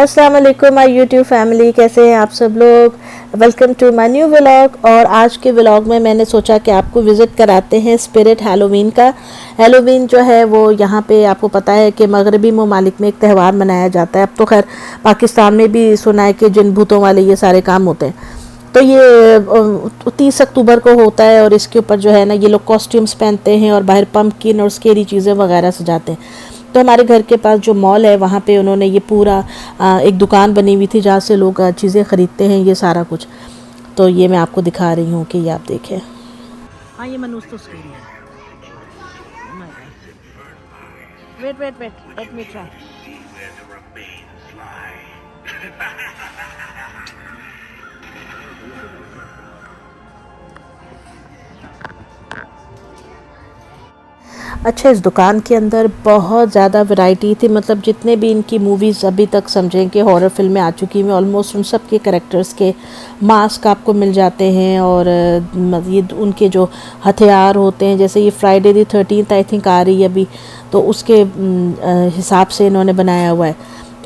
अस्सलाम वालेकुम my YouTube family, कैसे हैं आप सब लोग। Welcome to my new vlog. और आज के व्लॉग में मैंने सोचा कि आपको विज़िट कराते हैं स्पिरिट हैलोवीन का। हैलोवीन जो है वो यहाँ पे आपको पता है कि मगरबी ममालिक में एक त्यौहार मनाया जाता है। अब तो खैर पाकिस्तान में भी सुना है कि जिन भूतों वाले ये सारे काम होते हैं। तो ये 30 अक्टूबर को होता है और इसके ऊपर जो है ना ये लोग कॉस्ट्यूम्स पहनते हैं और बाहर पम्पकिन और स्केरी चीज़ें वगैरह सजाते हैं। तो हमारे घर के पास जो मॉल है वहाँ पे उन्होंने ये पूरा एक दुकान बनी हुई थी जहाँ से लोग चीज़ें ख़रीदते हैं ये सारा कुछ। तो ये मैं आपको दिखा रही हूँ कि ये आप देखें। हाँ ये मनूस तो स्केरी है। Wait wait wait let me try. अच्छा, इस दुकान के अंदर बहुत ज़्यादा वैरायटी थी। मतलब जितने भी इनकी मूवीज़ अभी तक समझें कि हॉरर फिल्में आ चुकी हैं, ऑलमोस्ट उन सब के कैरेक्टर्स के मास्क आपको मिल जाते हैं। और ये उनके जो हथियार होते हैं, जैसे ये Friday the 13th I think आ रही है अभी, तो उसके हिसाब से इन्होंने बनाया हुआ है।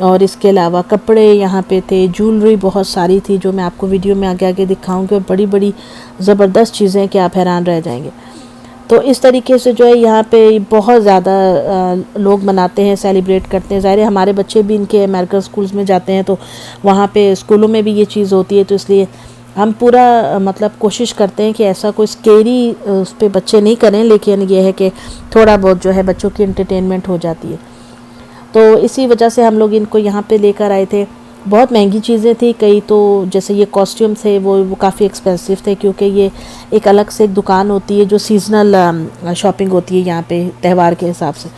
और इसके अलावा कपड़े यहाँ पे थे, ज्वेलरी बहुत सारी थी जो मैं आपको वीडियो में आगे आगे दिखाऊंगी। और बड़ी बड़ी ज़बरदस्त चीज़ें कि आप हैरान रह जाएंगे। तो इस तरीके से जो है यहाँ पे बहुत ज़्यादा लोग मनाते हैं, सेलिब्रेट करते हैं। ज़ाहिर है हमारे बच्चे भी इनके अमेरिकन स्कूल्स में जाते हैं तो वहाँ पे स्कूलों में भी ये चीज़ होती है। तो इसलिए हम पूरा मतलब कोशिश करते हैं कि ऐसा कोई स्केरी उस पर बच्चे नहीं करें, लेकिन ये है कि थोड़ा बहुत जो है बच्चों की एंटरटेनमेंट हो जाती है। तो इसी वजह से हम लोग इनको यहाँ पे लेकर आए थे। बहुत महंगी चीज़ें थी कई, तो जैसे ये कॉस्ट्यूम थे वो काफ़ी एक्सपेंसिव थे, क्योंकि ये एक अलग से एक दुकान होती है जो सीजनल शॉपिंग होती है यहाँ पे त्यौहार के हिसाब से।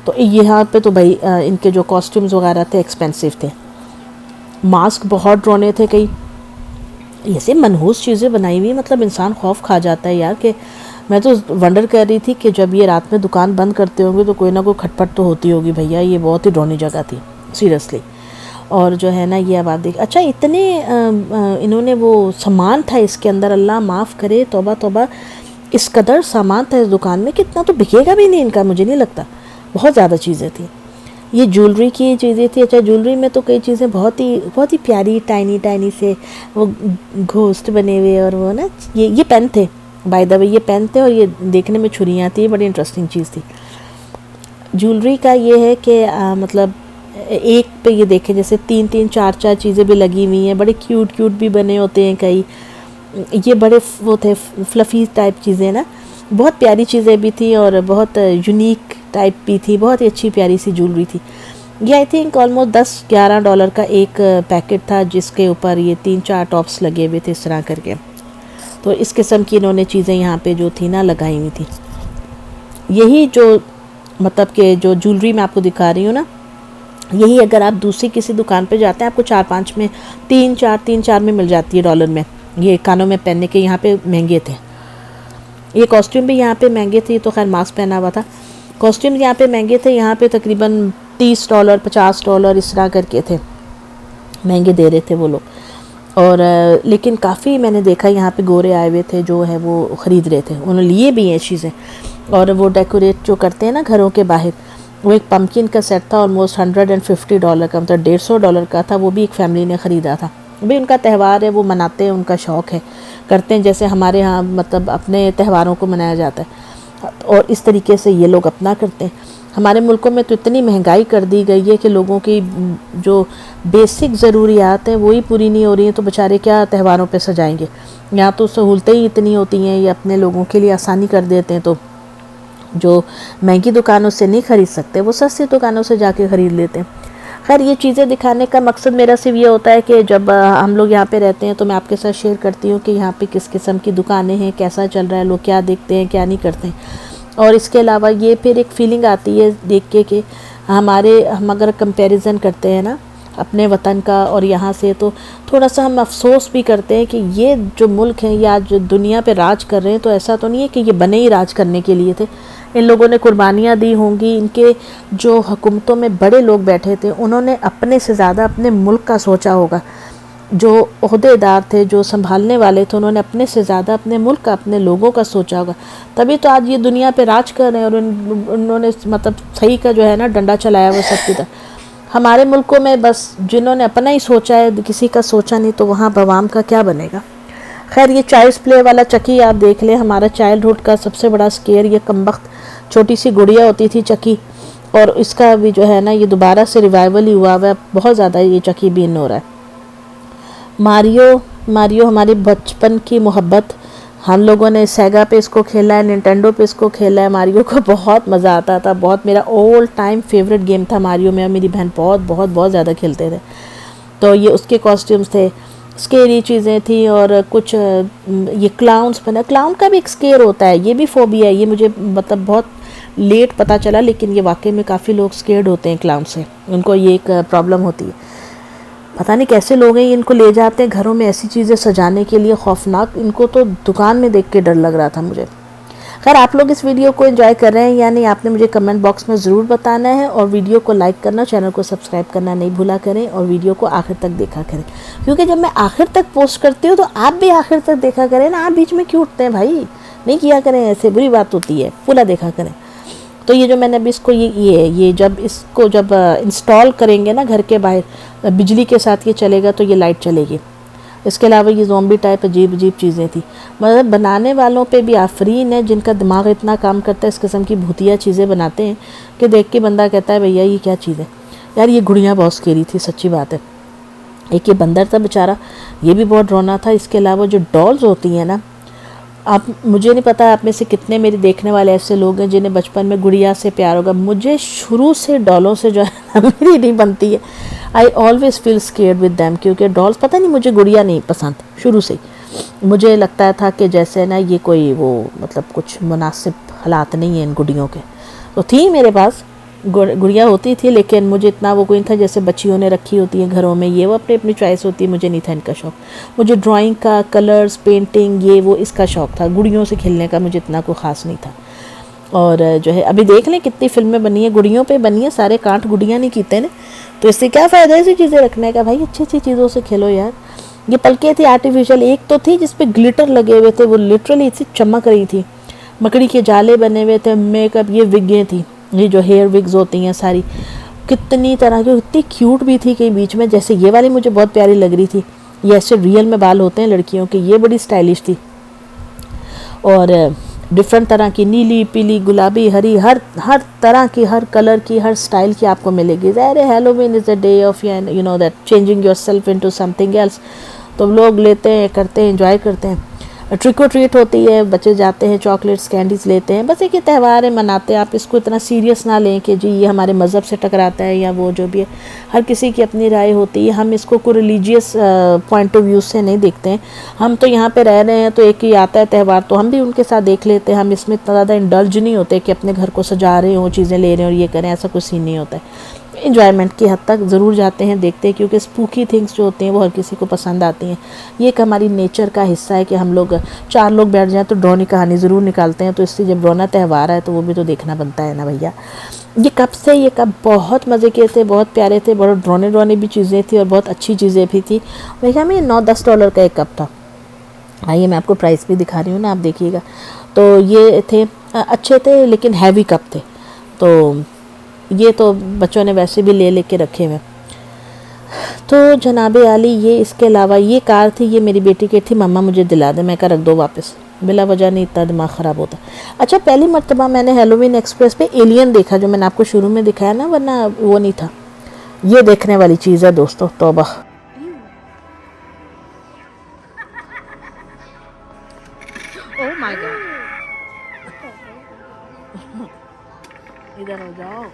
तो यहाँ पे तो भाई इनके जो कॉस्ट्यूम्स वगैरह थे एक्सपेंसिव थे। मास्क बहुत ड्रोने थे कई, ऐसे मनहूस चीज़ें बनाई हुई, मतलब इंसान खौफ खा जाता है यार। कि मैं तो वंडर कर रही थी कि जब ये रात में दुकान बंद करते होंगे तो कोई ना कोई खटपट तो होती होगी भैया। ये बहुत ही डरावनी जगह थी सीरियसली। और जो है ना ये अब आप देख, अच्छा इतने इन्होंने वो सामान था इसके अंदर, अल्लाह माफ़ करे, तौबा तौबा, इस कदर सामान था इस दुकान में, कितना तो बिकेगा भी नहीं इनका, मुझे नहीं लगता। बहुत ज़्यादा चीज़ें थी। ये ज्वेलरी की चीज़ें थी। अच्छा, ज्वेलरी में तो कई चीज़ें बहुत ही प्यारी टाइनी टाइनी से वो घोस्ट बने हुए, और वो ना ये पेन थे, बाय द वे ये पेन थे, और ये देखने में छुरियाँ थी। बड़ी इंटरेस्टिंग चीज़ थी। ज्वेलरी का ये है कि मतलब एक पे ये देखें जैसे 3-3 4-4 चीज़ें भी लगी हुई हैं। बड़े क्यूट क्यूट भी बने होते हैं कई। ये बड़े वो थे फ्लफ़ी टाइप चीज़ें ना, बहुत प्यारी चीज़ें भी थी और बहुत यूनिक टाइप भी थी। बहुत ही अच्छी प्यारी सी ज्वेलरी थी। ये आई थिंक ऑलमोस्ट $10-11 का एक पैकेट था, जिसके ऊपर ये 3-4 टॉप्स लगे हुए थे इस तरह करके। तो इस किस्म की इन्होंने चीज़ें यहाँ पे जो थी ना लगाई हुई थी। यही जो मतलब कि जो ज्वेलरी मैं आपको दिखा रही हूँ ना, यही अगर आप दूसरी किसी दुकान पे जाते हैं आपको 4-5 में 3-4 में मिल जाती है डॉलर में। ये कानों में पहनने के यहाँ पे महंगे थे। ये कॉस्ट्यूम भी यहाँ पे महंगे थे। तो खैर मास्क पहना हुआ था। कॉस्ट्यूम यहाँ पे महंगे थे। यहाँ पे तकरीबन $30 $50 इस तरह करके थे, महंगे दे रहे थे वो लोग। और लेकिन काफ़ी मैंने देखा यहाँ पे गोरे आए हुए थे जो है वो ख़रीद रहे थे, उन्होंने लिए भी हैं चीज़ें। और वो डेकोरेट जो करते हैं ना घरों के बाहर, वो एक पम्पकिन का सेट था, ऑलमोस्ट $150 का, मतलब $150 का था। वो भी एक फैमिली ने ख़रीदा था। भाई उनका त्यौहार है, वो मनाते हैं, उनका शौक़ है, करते हैं जैसे हमारे यहाँ मतलब अपने त्यौहारों को मनाया जाता है। और इस तरीके से ये लोग अपना करते हैं। हमारे मुल्कों में तो इतनी महंगाई कर दी गई है कि लोगों की जो बेसिक ज़रूरियात हैं वही पूरी नहीं हो रही हैं, तो बेचारे क्या त्यौहारों पे सजाएंगे। यहाँ तो सहूलतें ही इतनी होती हैं, ये अपने लोगों के लिए आसानी कर देते हैं। तो जो महंगी दुकानों से नहीं ख़रीद सकते वो सस्ती दुकानों से जाके ख़रीद लेते हैं। खैर ये चीज़ें दिखाने का मकसद मेरा सिर्फ ये होता है कि जब हम लोग यहाँ पे रहते हैं तो मैं आपके साथ शेयर करती हूँ कि यहाँ पे किस किस्म की दुकानें हैं, कैसा चल रहा है, लोग क्या देखते हैं क्या नहीं करते हैं। और इसके अलावा ये फिर एक फ़ीलिंग आती है देख के कि हम अगर कंपैरिजन करते हैं ना अपने वतन का और यहाँ से, तो थोड़ा सा हम अफसोस भी करते हैं कि ये जो मुल्क हैं ये आज दुनिया पे राज कर रहे हैं, तो ऐसा तो नहीं है कि ये बने ही राज करने के लिए थे। इन लोगों ने कुर्बानियाँ दी होंगी। इनके जो हुकूमतों में बड़े लोग बैठे थे उन्होंने अपने से ज़्यादा अपने मुल्क का सोचा होगा। जो ओहदेदार थे, जो संभालने वाले थे, उन्होंने अपने से ज़्यादा अपने मुल्क का, अपने लोगों का सोचा होगा। तभी तो आज ये दुनिया पे राज कर रहे हैं। और उन्होंने मतलब सही का जो है ना डंडा चलाया हुआ सबकी तरफ। हमारे मुल्कों में बस जिन्होंने अपना ही सोचा है, किसी का सोचा नहीं, तो वहाँ बवाम का क्या बनेगा। खैर ये चाइल्ड्स प्ले वाला चक्की आप देख लें, हमारा चाइल्डहुड का सबसे बड़ा स्केयर ये कमबख्त छोटी सी गुड़िया होती थी चक्की, और इसका भी जो है ना ये दोबारा से रिवाइवल ही हुआ है, बहुत ज़्यादा ये चक्की भी इन हो रहा है। मारियो हमारी बचपन की मोहब्बत, हम लोगों ने सेगा पे इसको खेला है, निंटेंडो पे इसको खेला है। मारियो को बहुत मज़ा आता था, बहुत मेरा ऑल टाइम फेवरेट गेम था मारियो में, मेरी बहन बहुत बहुत बहुत ज़्यादा खेलते थे। तो ये उसके कॉस्ट्यूम्स थे, स्केरी चीज़ें थी, और कुछ ये क्लाउन्स बना, क्लाउन का भी एक स्केयर होता है, ये भी फोबिया है, ये मुझे मतलब बहुत लेट पता चला, लेकिन ये वाकई में काफ़ी लोग स्केर्ड होते हैं क्लाउन से, उनको ये एक प्रॉब्लम होती है। पता नहीं कैसे लोग हैं, इनको ले जाते हैं घरों में ऐसी चीज़ें सजाने के लिए, खौफनाक, इनको तो दुकान में देख के डर लग रहा था मुझे। खैर आप लोग इस वीडियो को एंजॉय कर रहे हैं या नहीं, आपने मुझे कमेंट बॉक्स में ज़रूर बताना है, और वीडियो को लाइक करना, चैनल को सब्सक्राइब करना नहीं भूला करें, और वीडियो को आखिर तक देखा करें, क्योंकि जब मैं आखिर तक पोस्ट करती हूँ तो आप भी आखिर तक देखा करें ना, आप बीच में क्यों उठते हैं भाई, नहीं किया करें ऐसे, बुरी बात होती है, पूरा देखा करें। तो ये जो मैंने अभी इसको ये जब इसको जब इंस्टॉल करेंगे ना घर के बाहर, बिजली के साथ ये चलेगा तो ये लाइट चलेगी। इसके अलावा ये ज़ॉम्बी टाइप अजीब अजीब चीज़ें थी, मतलब बनाने वालों पे भी आफरीन है, जिनका दिमाग इतना काम करता है, इस किस्म की भूतिया चीज़ें बनाते हैं कि देख के बंदा कहता है भैया ये क्या चीज़ है। यार ये गुड़िया बहुत स्केरी थी, सच्ची बात है। एक ये बंदर था बेचारा, ये भी बहुत डरावना था। इसके अलावा जो डॉल्स होती हैं ना, आप, मुझे नहीं पता आप में से कितने मेरे देखने वाले ऐसे लोग हैं जिन्हें बचपन में गुड़िया से प्यार होगा, मुझे शुरू से डॉलों से जो है ना मेरी नहीं बनती है। I always feel scared with them, क्योंकि डॉल्स, पता नहीं मुझे गुड़िया नहीं पसंद शुरू से। मुझे लगता था कि जैसे ना ये कोई वो मतलब कुछ मुनासिब हालात नहीं है इन गुड़ियों के। तो थी मेरे पास गुड़िया होती थी, लेकिन मुझे इतना वो कोई था जैसे बच्चियों ने रखी होती है घरों में, ये वो अपनी अपनी चॉइस होती है, मुझे नहीं था इनका शौक़। मुझे ड्राइंग का, कलर्स, पेंटिंग, ये वो इसका शौक़ था, गुड़ियों से खेलने का मुझे इतना कोई ख़ास नहीं था। और जो है अभी देख लें कितनी फिल्में बनी है, गुड़ियों पे बनी है, सारे कांट गुड़िया नहीं कीते ने, तो इससे क्या फ़ायदा है ऐसी चीज़ें रखने का भाई, अच्छी अच्छी चीज़ों से खेलो यार। ये पलकें थी आर्टिफिशियल, एक तो थी जिस पे ग्लिटर लगे हुए थे, वो लिटरली इतनी चमक रही थी, मकड़ी के जाले बने हुए थे, मेकअप, ये विगें थी, ये जो हेयर विग्स होती हैं सारी, कितनी तरह की, इतनी क्यूट भी थी कहीं बीच में, जैसे ये वाली मुझे बहुत प्यारी लग रही थी, ये ऐसे रियल में बाल होते हैं लड़कियों के, ये बड़ी स्टाइलिश थी। और डिफरेंट तरह की, नीली, पीली, गुलाबी, हरी, हर तरह की, हर कलर की, हर स्टाइल की आपको मिलेगी। ज़ाहिर है Halloween is a day of you know that changing your self into something else, तो लोग लेते हैं, करते हैं, एंजॉय करते हैं। ट्रिक और ट्रीट होती है, बच्चे जाते हैं, चॉकलेट्स, कैंडीज़ लेते हैं, बस एक ये त्यौहार है, मनाते हैं। आप इसको इतना सीरियस ना लें कि जी ये हमारे मज़हब से टकराता है या वो जो भी है, हर किसी की अपनी राय होती है। हम इसको कोई रिलीजियस पॉइंट ऑफ व्यू से नहीं देखते हैं, हम तो यहाँ पे रह रहे हैं, तो एक ही आता है त्यौहार तो हम भी उनके साथ देख लेते हैं। हम इसमें इतना ज़्यादा इंडल्ज नहीं होते कि अपने घर को सजा रहे हों, चीज़ें ले रहे हैं और ये करें, ऐसा कुछ सीन नहीं होता है। इंजॉयमेंट की हद तक ज़रूर जाते हैं, देखते हैं, क्योंकि स्पूकी थिंग्स जो होती हैं वो हर किसी को पसंद आती हैं। ये एक हमारी नेचर का हिस्सा है कि हम लोग 4 लोग बैठ जाएं तो ड्रोनी कहानी ज़रूर निकालते हैं, तो इससे जब ड्रोना त्यौहार है तो वो भी तो देखना बनता है ना भैया। ये कप बहुत मज़े के थे, बहुत प्यारे थे, बहुत ड्रोने भी चीज़ें थी और बहुत अच्छी चीज़ें भी थी। भैया में $9-10 का एक कप था। आइए मैं आपको प्राइस भी दिखा रही हूँ ना, आप देखिएगा। तो ये थे अच्छे थे, लेकिन हैवी कप थे, तो ये तो बच्चों ने वैसे भी ले के रखे हुए। तो जनाबे आली, ये इसके अलावा ये कार थी, ये मेरी बेटी की थी, मम्मा मुझे दिला दे, मैं कहा रख दो वापस, बिला वजह नहीं इतना दिमाग ख़राब होता। अच्छा, पहली मर्तबा मैंने हैलोवीन एक्सप्रेस पे एलियन देखा, जो मैंने आपको शुरू में दिखाया ना, वरना वो नहीं था। ये देखने वाली चीज़ है दोस्तों, तौबा। ओह माय गॉड, इधर हो जाओ।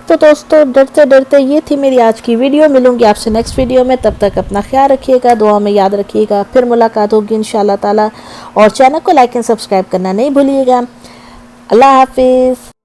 तो दोस्तों डरते डरते ये थी मेरी आज की वीडियो। मिलूंगी आपसे नेक्स्ट वीडियो में, तब तक अपना ख्याल रखिएगा, दुआ में याद रखिएगा। फिर मुलाकात होगी इंशाल्लाह ताला, और चैनल को लाइक एंड सब्सक्राइब करना नहीं भूलिएगा। अल्लाह हाफिज़।